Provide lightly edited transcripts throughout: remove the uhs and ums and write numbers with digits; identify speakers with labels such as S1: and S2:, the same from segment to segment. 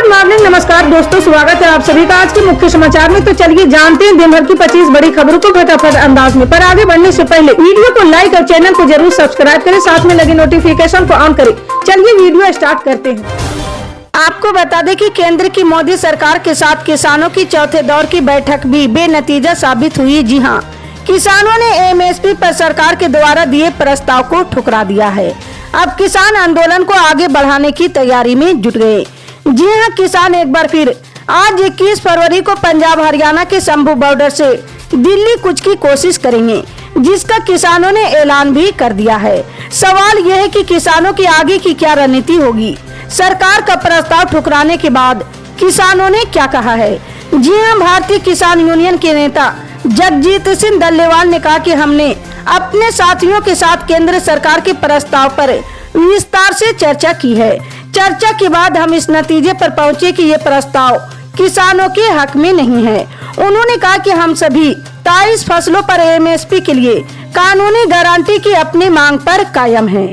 S1: Morning. नमस्कार दोस्तों, स्वागत है आप सभी का आज के मुख्य समाचार में। तो चलिए जानते हैं दिन भर की 25 बड़ी खबरों को फटाफट अंदाज में। पर आगे बढ़ने से पहले वीडियो को लाइक और चैनल को जरूर सब्सक्राइब करें, साथ में लगे नोटिफिकेशन को ऑन करें। चलिए वीडियो स्टार्ट करते हैं। आपको बता दें कि केंद्र की मोदी सरकार के साथ किसानों की चौथे दौर की बैठक भी बेनतीजा साबित हुई। जी हां, किसानों ने एमएसपी पर सरकार के द्वारा दिए प्रस्ताव को ठुकरा दिया है। अब किसान आंदोलन को आगे बढ़ाने की तैयारी में जुट गए। जी हां, किसान एक बार फिर आज 21 फरवरी को पंजाब हरियाणा के शंभू बॉर्डर से दिल्ली कूच की कोशिश करेंगे, जिसका किसानों ने ऐलान भी कर दिया है। सवाल यह है कि किसानों की आगे की क्या रणनीति होगी। सरकार का प्रस्ताव ठुकराने के बाद किसानों ने क्या कहा है। जी हां, भारतीय किसान यूनियन के नेता जगजीत सिंह डल्लेवाल ने कहा कि हमने अपने साथियों के साथ केंद्र सरकार के प्रस्ताव पर विस्तार से चर्चा की है। चर्चा के बाद हम इस नतीजे पर पहुंचे कि ये प्रस्ताव किसानों के हक में नहीं है। उन्होंने कहा कि हम सभी 23 फसलों पर एमएसपी के लिए कानूनी गारंटी की अपनी मांग पर कायम हैं।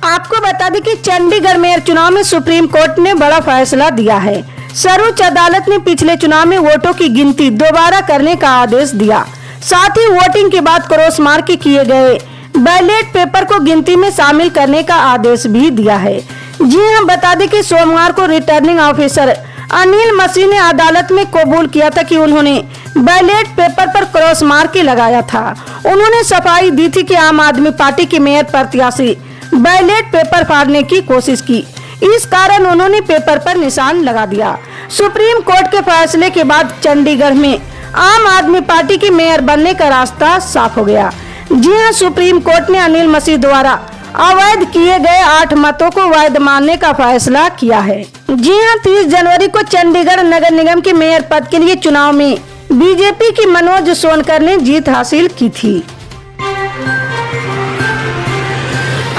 S1: आपको बता दें कि चंडीगढ़ मेयर चुनाव में सुप्रीम कोर्ट ने बड़ा फैसला दिया है। सर्वोच्च अदालत ने पिछले चुनाव में वोटों की गिनती दोबारा करने का आदेश दिया। साथ ही वोटिंग के बाद क्रॉस मार्क किए गए बैलेट पेपर को गिनती में शामिल करने का आदेश भी दिया है। जी हां, बता दें कि सोमवार को रिटर्निंग ऑफिसर अनिल मसीह ने अदालत में कबूल किया था कि उन्होंने बैलेट पेपर पर क्रॉस मार्क लगाया था। उन्होंने सफाई दी थी कि आम आदमी पार्टी के मेयर प्रत्याशी बैलेट पेपर फाड़ने की कोशिश की, इस कारण उन्होंने पेपर पर निशान लगा दिया। सुप्रीम कोर्ट के फैसले के बाद चंडीगढ़ में आम आदमी पार्टी के मेयर बनने का रास्ता साफ हो गया। जी हां, सुप्रीम कोर्ट ने अनिल मसीह द्वारा अवैध किए गए 8 मतों को वैध मानने का फैसला किया है। जी हां, 30 जनवरी को चंडीगढ़ नगर निगम के मेयर पद के लिए चुनाव में बीजेपी की मनोज सोनकर ने जीत हासिल की थी।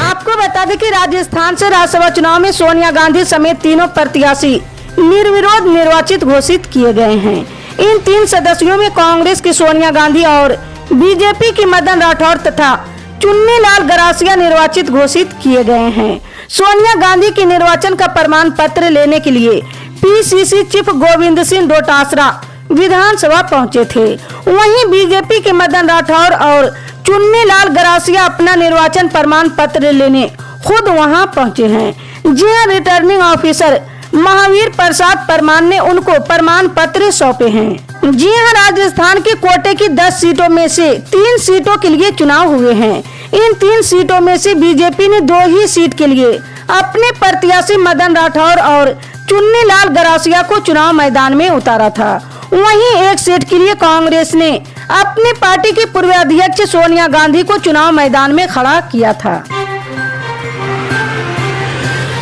S1: आपको बता दें कि राजस्थान से राज्यसभा चुनाव में सोनिया गांधी समेत तीनों प्रत्याशी निर्विरोध निर्वाचित घोषित किए गए हैं। इन 3 सदस्यों में कांग्रेस की सोनिया गांधी और बीजेपी की मदन राठौर तथा चुन्नीलाल गरासिया निर्वाचित घोषित किए गए हैं। सोनिया गांधी के निर्वाचन का प्रमाण पत्र लेने के लिए पीसीसी चीफ गोविंद सिंह डोटासरा विधानसभा पहुंचे थे। वहीं बीजेपी के मदन राठौर और चुन्नीलाल गरासिया अपना निर्वाचन प्रमाण पत्र लेने खुद वहां पहुंचे हैं। जी हां, रिटर्निंग ऑफिसर महावीर प्रसाद परमार ने उनको प्रमाण पत्र सौंपे हैं। जी हां, राजस्थान के कोटे की 10 सीटों में से 3 सीटों के लिए चुनाव हुए हैं। इन 3 सीटों में से बीजेपी ने 2 ही सीट के लिए अपने प्रत्याशी मदन राठौर और चुन्नीलाल गरासिया को चुनाव मैदान में उतारा था। वहीं 1 सीट के लिए कांग्रेस ने अपनी पार्टी की पूर्व अध्यक्ष सोनिया गांधी को चुनाव मैदान में खड़ा किया था।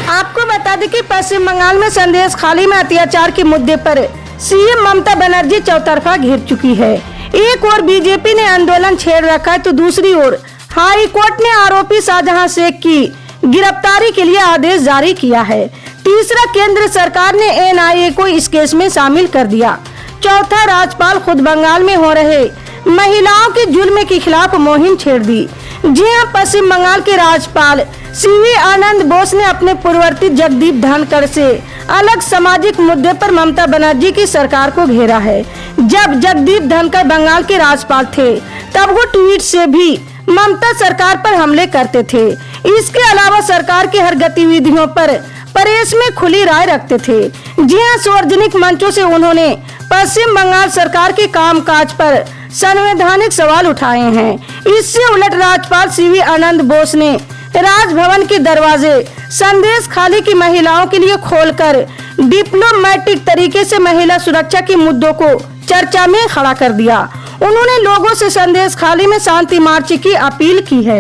S1: आपको बता दें कि पश्चिम बंगाल में संदेश खाली में अत्याचार के मुद्दे पर सीएम ममता बनर्जी चौतरफा घेर चुकी है। एक ओर बीजेपी ने आंदोलन छेड़ रखा है, तो दूसरी ओर हाई कोर्ट ने आरोपी शाहजहां शेख की गिरफ्तारी के लिए आदेश जारी किया है। तीसरा, केंद्र सरकार ने एनआईए को इस केस में शामिल कर दिया। चौथा, राज्यपाल खुद बंगाल में हो रहे महिलाओं के जुल्म के खिलाफ मुहिम छेड़ दी। जी हां, पश्चिम बंगाल के राज्यपाल सीवी आनंद बोस ने अपने पूर्ववर्ती जगदीप धनखड़ से अलग सामाजिक मुद्दे पर ममता बनर्जी की सरकार को घेरा है। जब जगदीप धनखड़ बंगाल के राज्यपाल थे, तब वो ट्वीट से भी ममता सरकार पर हमले करते थे। इसके अलावा सरकार की हर गतिविधियों पर प्रेस में खुली राय रखते थे। जी हां, सार्वजनिक मंचों से उन्होंने पश्चिम बंगाल सरकार के कामकाज पर संवैधानिक सवाल उठाए हैं। इससे उलट राज्यपाल सीवी आनंद बोस ने राजभवन के दरवाजे संदेश खाली की महिलाओं के लिए खोलकर डिप्लोमेटिक तरीके से महिला सुरक्षा के मुद्दों को चर्चा में खड़ा कर दिया। उन्होंने लोगों से संदेश खाली में शांति मार्च की अपील की है।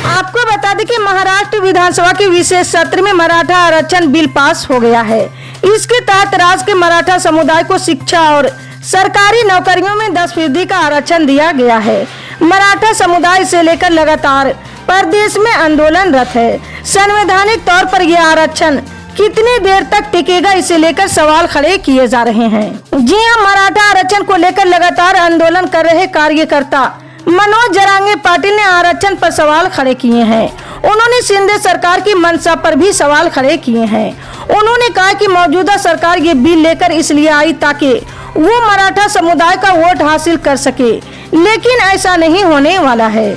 S1: आपको बता दें कि महाराष्ट्र विधानसभा के विशेष सत्र में मराठा आरक्षण बिल पास हो गया है। इसके तहत राज्य के मराठा समुदाय को शिक्षा और सरकारी नौकरियों में 10% का आरक्षण दिया गया है। मराठा समुदाय से लेकर लगातार प्रदेश में आंदोलनरत है। संवैधानिक तौर पर यह आरक्षण कितनी देर तक टिकेगा, इसे लेकर सवाल खड़े किए जा रहे हैं। जी हां, मराठा आरक्षण को लेकर लगातार आंदोलन कर रहे कार्यकर्ता मनोज जरांगे पाटिल ने आरक्षण पर सवाल खड़े किए हैं। उन्होंने शिंदे सरकार की मंशा पर भी सवाल खड़े किए हैं। उन्होंने कहा कि मौजूदा सरकार ये बिल लेकर इसलिए आई ताकि वो मराठा समुदाय का वोट हासिल कर सके, लेकिन ऐसा नहीं होने वाला है।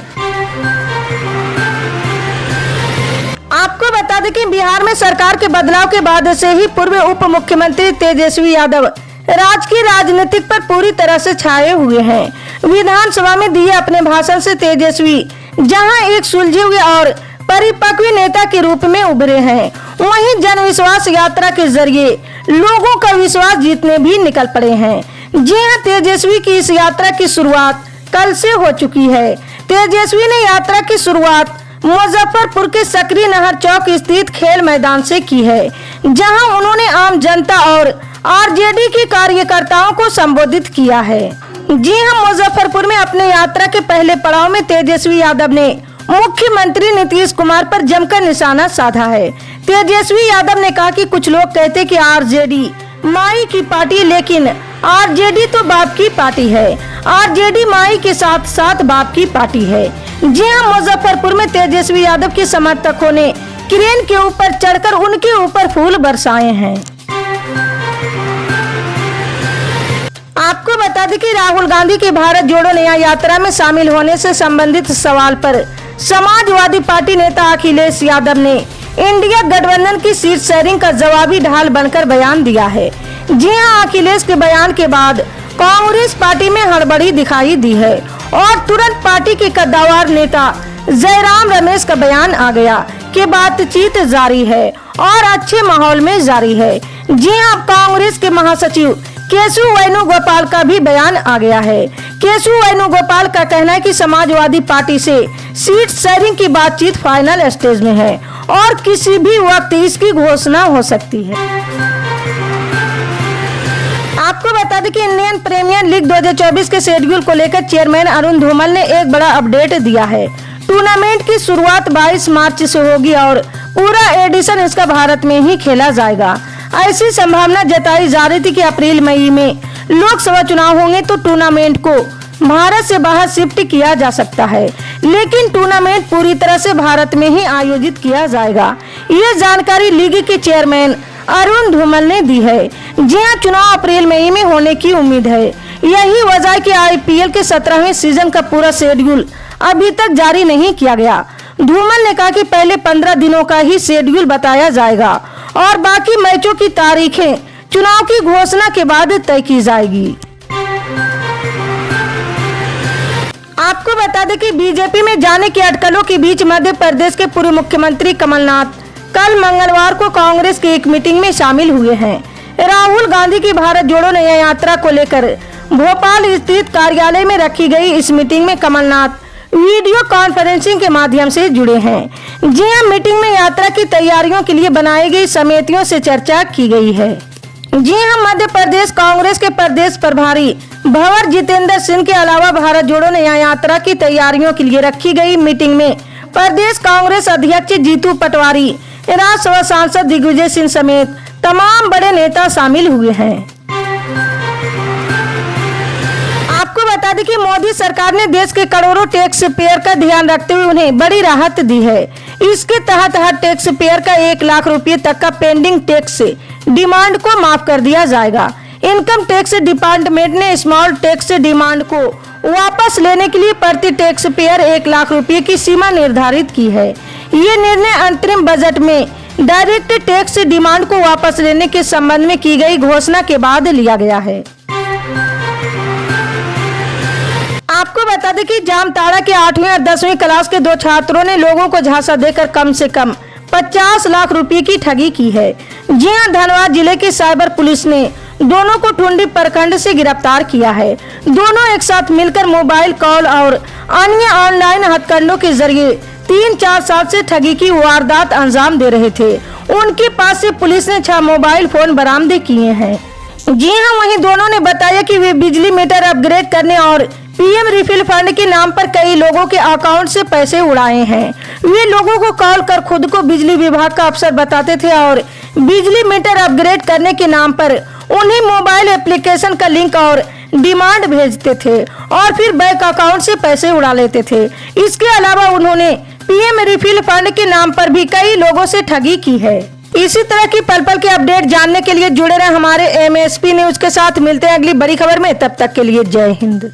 S1: आपको बता दें कि बिहार में सरकार के बदलाव के बाद से ही पूर्व उप मुख्यमंत्री तेजस्वी यादव राजकीय राजनीतिक पर पूरी तरह से छाए हुए हैं। विधानसभा में दिए अपने भाषण से तेजस्वी जहां एक सुलझे हुए और परिपक्व नेता के रूप में उभरे हैं, वहीं जन विश्वास यात्रा के जरिए लोगों का विश्वास जीतने भी निकल पड़े हैं। जी हां, तेजस्वी की इस यात्रा की शुरुआत कल से हो चुकी है। तेजस्वी ने यात्रा की शुरुआत मुजफ्फरपुर के सकरी नहर चौक स्थित खेल मैदान से की है, जहां उन्होंने आम जनता और आरजेडी के कार्यकर्ताओं को संबोधित किया है। जी हां, मुजफ्फरपुर में अपने यात्रा के पहले पड़ाव में तेजस्वी यादव ने मुख्यमंत्री नीतीश कुमार पर जमकर निशाना साधा है। तेजस्वी यादव ने कहा कि कुछ लोग कहते कि आरजेडी माई की पार्टी, लेकिन आरजेडी तो बाप की पार्टी है। आरजेडी माई के साथ साथ बाप की पार्टी है। जी हां, मुजफ्फरपुर में तेजस्वी यादव के समर्थकों ने क्रेन के ऊपर चढ़कर उनके ऊपर फूल बरसाए हैं। आपको बता दें कि राहुल गांधी की भारत जोड़ो न्याय यात्रा में शामिल होने से संबंधित सवाल पर समाजवादी पार्टी नेता अखिलेश यादव ने इंडिया गठबंधन की सीट शेयरिंग का जवाबी ढाल बनकर बयान दिया है। जी हां, अखिलेश के बयान के बाद कांग्रेस पार्टी में हड़बड़ी दिखाई दी है और तुरंत पार्टी के कद्दावर नेता जयराम रमेश का बयान आ गया कि बातचीत जारी है और अच्छे माहौल में जारी है। जी हां, कांग्रेस के महासचिव केशव वेणुगोपाल का भी बयान आ गया है। केशव वेणुगोपाल का कहना है कि समाजवादी पार्टी से सीट शेयरिंग की बातचीत फाइनल स्टेज में है और किसी भी वक्त इसकी घोषणा हो सकती है। आपको बता दें कि इंडियन प्रीमियर लीग 2024 के शेड्यूल को लेकर चेयरमैन अरुण धूमल ने एक बड़ा अपडेट दिया है। टूर्नामेंट की शुरुआत 22 मार्च से होगी और पूरा एडिशन इसका भारत में ही खेला जाएगा। ऐसी संभावना जताई जा रही थी कि अप्रैल मई में लोकसभा चुनाव होंगे तो टूर्नामेंट को भारत से बाहर शिफ्ट किया जा सकता है, लेकिन टूर्नामेंट पूरी तरह से भारत में ही आयोजित किया जाएगा। ये जानकारी लीग के चेयरमैन अरुण धूमल ने दी है। जी हां, चुनाव अप्रैल मई में होने की उम्मीद है। यही वजह है कि आईपीएल के 17वें सीजन का पूरा शेड्यूल अभी तक जारी नहीं किया गया। धूमल ने कहा कि पहले 15 दिनों का ही शेड्यूल बताया जाएगा और बाकी मैचों की तारीखें चुनाव की घोषणा के बाद तय की जाएगी। आपको बता दें कि बीजेपी में जाने की अटकलों के बीच मध्य प्रदेश के पूर्व मुख्यमंत्री कमलनाथ कल मंगलवार को कांग्रेस की एक मीटिंग में शामिल हुए हैं। राहुल गांधी की भारत जोड़ो न्याय यात्रा को लेकर भोपाल स्थित कार्यालय में रखी गई इस मीटिंग में कमलनाथ वीडियो कॉन्फ्रेंसिंग के माध्यम से जुड़े हैं। जी हां, मीटिंग में यात्रा की तैयारियों के लिए बनाई गई समितियों से चर्चा की गई है। जी हां, मध्य प्रदेश कांग्रेस के प्रदेश प्रभारी भंवर जितेंद्र सिंह के अलावा भारत जोड़ो न्याय यात्रा की तैयारियों के लिए रखी गई मीटिंग में प्रदेश कांग्रेस अध्यक्ष जीतू पटवारी, राज्यसभा सांसद दिग्विजय सिंह समेत तमाम बड़े नेता शामिल हुए हैं। आपको बता दें कि मोदी सरकार ने देश के करोड़ों टैक्स पेयर का ध्यान रखते हुए उन्हें बड़ी राहत दी है। इसके तहत हर टैक्स पेयर का 1 लाख रुपए तक का पेंडिंग टैक्स डिमांड को माफ कर दिया जाएगा। इनकम टैक्स डिपार्टमेंट ने स्मॉल टैक्स डिमांड को वापस लेने के लिए प्रति टैक्स पेयर 1 लाख रुपए की सीमा निर्धारित की है। ये निर्णय अंतरिम बजट में डायरेक्ट टैक्स डिमांड को वापस लेने के संबंध में की गई घोषणा के बाद लिया गया है। आपको बता दें कि जामताड़ा के 8वीं और 10वीं क्लास के 2 छात्रों ने लोगों को झांसा देकर कम से कम 50 लाख रुपए की ठगी की है। जी हां, धनबाद जिले की साइबर पुलिस ने दोनों को टुंडी प्रखंड से गिरफ्तार किया है। दोनों एक साथ मिलकर मोबाइल कॉल और अन्य ऑनलाइन हथकंडों के जरिए 3-4 साल से ठगी की वारदात अंजाम दे रहे थे। उनके पास से पुलिस ने 6 मोबाइल फोन बरामद किए हैं। जी हां, वहीं दोनों ने बताया कि वे बिजली मीटर अपग्रेड करने और पीएम रिफिल फंड के नाम पर कई लोगों के अकाउंट से पैसे उड़ाए हैं। वे लोगों को कॉल कर खुद को बिजली विभाग का अफसर बताते थे और बिजली मीटर अपग्रेड करने के नाम पर उन्हें मोबाइल एप्लीकेशन का लिंक और डिमांड भेजते थे और फिर बैंक अकाउंट से पैसे उड़ा लेते थे। इसके अलावा उन्होंने पीएम रिफिल फंड के नाम पर भी कई लोगों से ठगी की है। इसी तरह की पल पल के अपडेट जानने के लिए जुड़े रहे हमारे MSP न्यूज के साथ। मिलते हैं अगली बड़ी खबर में, तब तक के लिए जय हिंद।